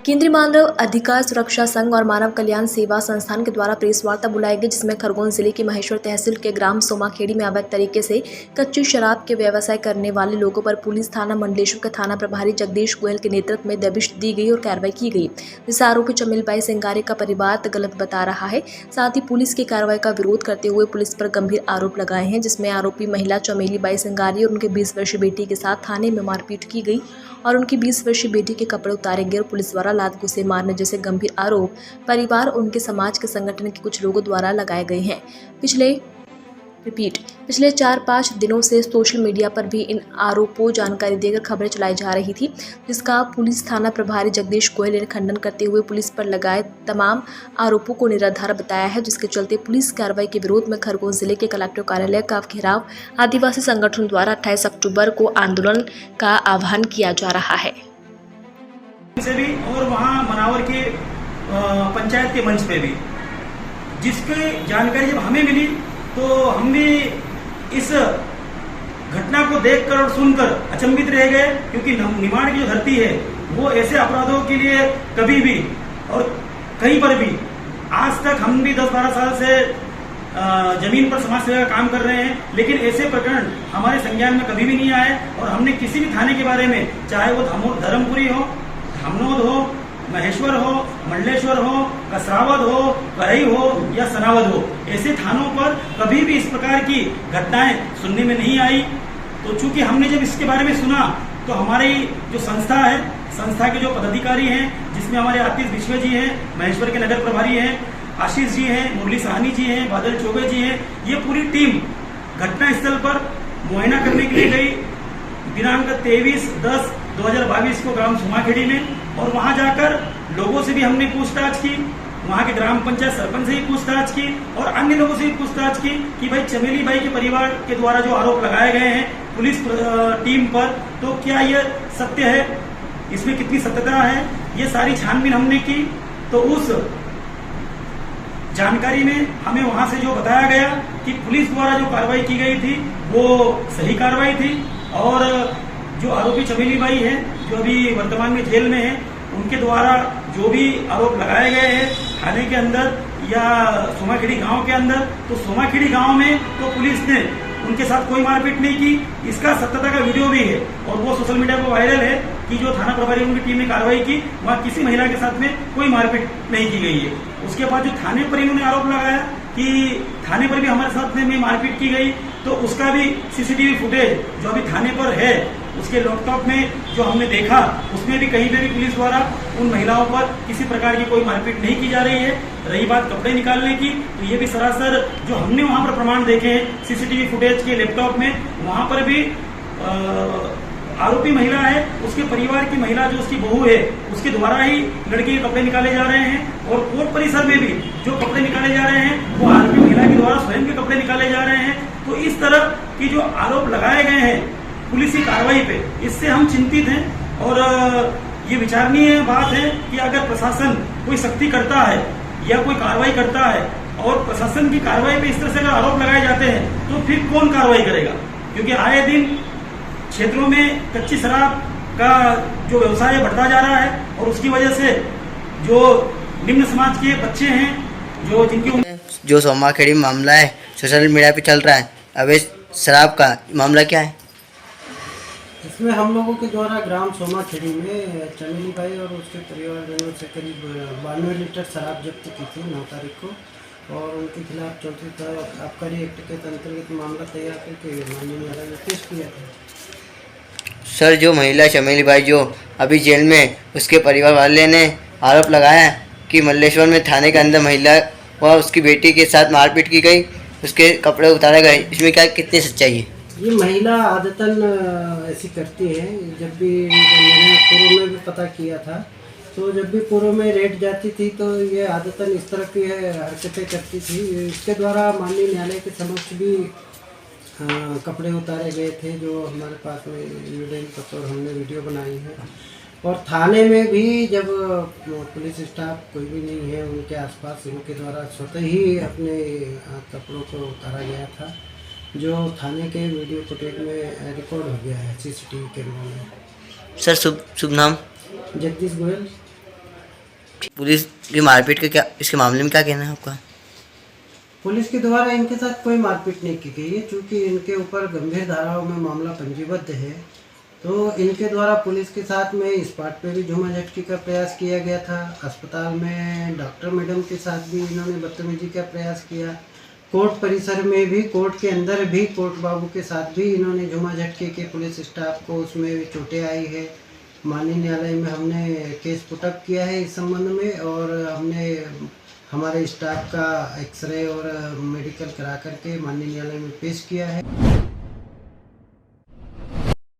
केंद्रीय मानव अधिकार सुरक्षा संघ और मानव कल्याण सेवा संस्थान के द्वारा प्रेस वार्ता बुलाई गई, जिसमें खरगोन जिले की महेश्वर तहसील के ग्राम सोमाखेड़ी में अवैध तरीके से कच्ची शराब के व्यवसाय करने वाले लोगों पर पुलिस थाना मंडलेश्वर के थाना प्रभारी जगदीश गोयल के नेतृत्व में दबिश दी गई और कार्रवाई की गई, जिसे आरोपी चमेलबाई सिंगारे का परिवार गलत बता रहा है। साथ ही पुलिस की कार्रवाई का विरोध करते हुए पुलिस पर गंभीर आरोप लगाए हैं, जिसमें आरोपी महिला चमेलीबाई सिंगारी और उनके 20 वर्षीय बेटी के साथ थाने में मारपीट की गई और उनकी 20 वर्षीय बेटी के कपड़े उतारे गए और पुलिस द्वारा लात घुसे मारने जैसे गंभीर आरोप परिवार और उनके समाज के संगठन के कुछ लोगों द्वारा लगाए गए हैं। पिछले 4-5 दिनों से सोशल मीडिया पर भी इन आरोपों जानकारी देकर खबरें चलाई जा रही थी, जिसका पुलिस थाना प्रभारी जगदीश गोयल ने खंडन करते हुए पुलिस पर लगाए तमाम आरोपों को निराधार बताया है, जिसके चलते पुलिस कार्रवाई के विरोध में खरगोन जिले के कलेक्टर कार्यालय का घेराव आदिवासी संगठन द्वारा 28 अक्टूबर को आंदोलन का आह्वान किया जा रहा है। से भी और वहाँ मनावर के पंचायत के मंच पे भी जिसकी जानकारी जब हमें मिली तो हम भी इस घटना को देखकर और सुनकर अचंभित रह गए, क्योंकि निमाड़ की जो धरती है वो ऐसे अपराधों के लिए कभी भी और कहीं पर भी आज तक हम भी 10-12 साल से जमीन पर समाज सेवा का काम कर रहे हैं, लेकिन ऐसे प्रकरण हमारे संज्ञान में कभी भी नहीं आए। और हमने किसी भी थाने के बारे में, चाहे वो धर्मपुरी हो, धामनोद हो, महेश्वर हो, मंडलेश्वर हो, कसरावद हो, करई हो या सनावद हो, ऐसे थानों पर कभी भी इस प्रकार की घटनाएं सुनने में नहीं आई। तो चूंकि हमने जब इसके बारे में सुना तो हमारी जो संस्था है, संस्था के जो पदाधिकारी हैं, जिसमें हमारे आतिश विश्व जी हैं, महेश्वर के नगर प्रभारी हैं, आशीष जी हैं, मुरली साहनी जी हैं, बादल चौबे जी हैं, ये पूरी टीम घटना स्थल पर मुआयना करने के लिए गई दिनांक 23/10/2022 को ग्राम सोमाखेड़ी में। और वहां जाकर लोगों से भी हमने पूछताछ की, वहां के ग्राम पंचायत सरपंच से भी पूछताछ की और अन्य लोगों से भी पूछताछ की कि भाई चमेली बाई के परिवार के द्वारा जो आरोप लगाए गए हैं पुलिस टीम पर, तो क्या ये सत्य है, इसमें कितनी सत्यता है, ये सारी छानबीन हमने की। तो उस जानकारी में हमें वहां से जो बताया गया कि पुलिस द्वारा जो कार्रवाई की गई थी वो सही कार्रवाई थी और जो आरोपी चमेली बाई है, जो अभी वर्तमान में जेल में है, उनके द्वारा जो भी आरोप लगाए गए हैं थाने के अंदर या सोमाखेड़ी गांव के अंदर, तो सोमाखेड़ी गांव में तो पुलिस ने उनके साथ कोई मारपीट नहीं की। इसका सत्यता का वीडियो भी है और वो सोशल मीडिया पर वायरल है कि जो थाना प्रभारी उनकी टीम ने कार्रवाई की, वहाँ किसी महिला के साथ में कोई मारपीट नहीं की गई है। उसके बाद जो थाने पर इन्होंने आरोप लगाया कि थाने पर भी हमारे साथ में मारपीट की गई, तो उसका भी सीसीटीवी फुटेज जो अभी थाने पर है, उसके लैपटॉप में जो हमने देखा, उसमें भी कहीं पे भी पुलिस द्वारा उन महिलाओं पर किसी प्रकार की कोई मारपीट नहीं की जा रही है। रही बात कपड़े निकालने की, तो ये भी सरासर जो हमने वहां पर प्रमाण देखे हैं सीसीटीवी फुटेज के लैपटॉप में, वहां पर भी आरोपी महिला है, उसके परिवार की महिला जो उसकी बहू है, उसके द्वारा ही लड़के के कपड़े निकाले जा रहे हैं। और कोर्ट परिसर में भी जो कपड़े निकाले जा रहे हैं वो आरोपी महिला के द्वारा स्वयं के कपड़े निकाले जा रहे हैं। तो इस तरह की जो आरोप लगाए गए हैं पुलिस की कार्रवाई पे, इससे हम चिंतित हैं और ये विचारणीय बात है कि अगर प्रशासन कोई सख्ती करता है या कोई कार्रवाई करता है और प्रशासन की कार्रवाई पे इस तरह से अगर आरोप लगाए जाते हैं तो फिर कौन कार्रवाई करेगा, क्योंकि आए दिन क्षेत्रों में कच्ची शराब का जो व्यवसाय बढ़ता जा रहा है और उसकी वजह से जो निम्न समाज के बच्चे हैं जो सोमाखेड़ी मामला है सोशल मीडिया पे चल रहा है, अवैध शराब का मामला क्या है? इसमें हम लोगों के द्वारा ग्राम सोमाखेड़ी में चमेली बाई और उसके परिवारजनों से करीब 92 लीटर शराब जब्त की थी 9 तारीख को, और उनके खिलाफ 34 आबकारी एक्ट के अंतर्गत मामला तैयार करके माननीय न्यायालय में पेश किया था। सर, जो महिला चमेली बाई जो अभी जेल में, उसके परिवार वाले ने आरोप लगाया कि मल्लेश्वर में थाने के अंदर महिला व उसकी बेटी के साथ मारपीट की गई, उसके कपड़े उतारे गए, इसमें क्या कितनी सच्चाई है? ये महिला आदतन ऐसी करती है। जब भी मैंने पूर्व में भी पता किया था, तो जब भी पूर्व में रेड जाती थी तो ये आदतन इस तरह की हरकतें करती थी। इसके द्वारा माननीय न्यायालय के समक्ष भी कपड़े उतारे गए थे, जो हमारे पास में एविडेंस और हमने वीडियो बनाई है। और थाने में भी जब पुलिस स्टाफ कोई भी नहीं है उनके आसपास, उनके द्वारा स्वतः ही अपने कपड़ों को उतारा गया था, जो थाने के वीडियो फुटेज में रिकॉर्ड हो गया है सीसीटीवी कैमरा में। सर, शुभ नाम? जगदीश गोयल। पुलिस की मारपीट का क्या इसके मामले में क्या कहना है आपका? पुलिस के द्वारा इनके साथ कोई मारपीट नहीं की गई है, चूँकि इनके ऊपर गंभीर धाराओं में मामला पंजीबद्ध है। तो इनके द्वारा पुलिस के साथ में इस बात पे भी झूमा झटकी का प्रयास किया गया था। अस्पताल में डॉक्टर मैडम के साथ भी इन्होंने बदतमीजी का प्रयास किया। कोर्ट परिसर में भी, कोर्ट के अंदर भी, कोर्ट बाबू के साथ भी इन्होंने झूमा झटकी के पुलिस स्टाफ को उसमें भी चोटें आई है। माननीय न्यायालय में हमने केस पुटअप किया है इस संबंध में, और हमने हमारे स्टाफ का एक्सरे और मेडिकल करा करके माननीय न्यायालय में पेश किया है।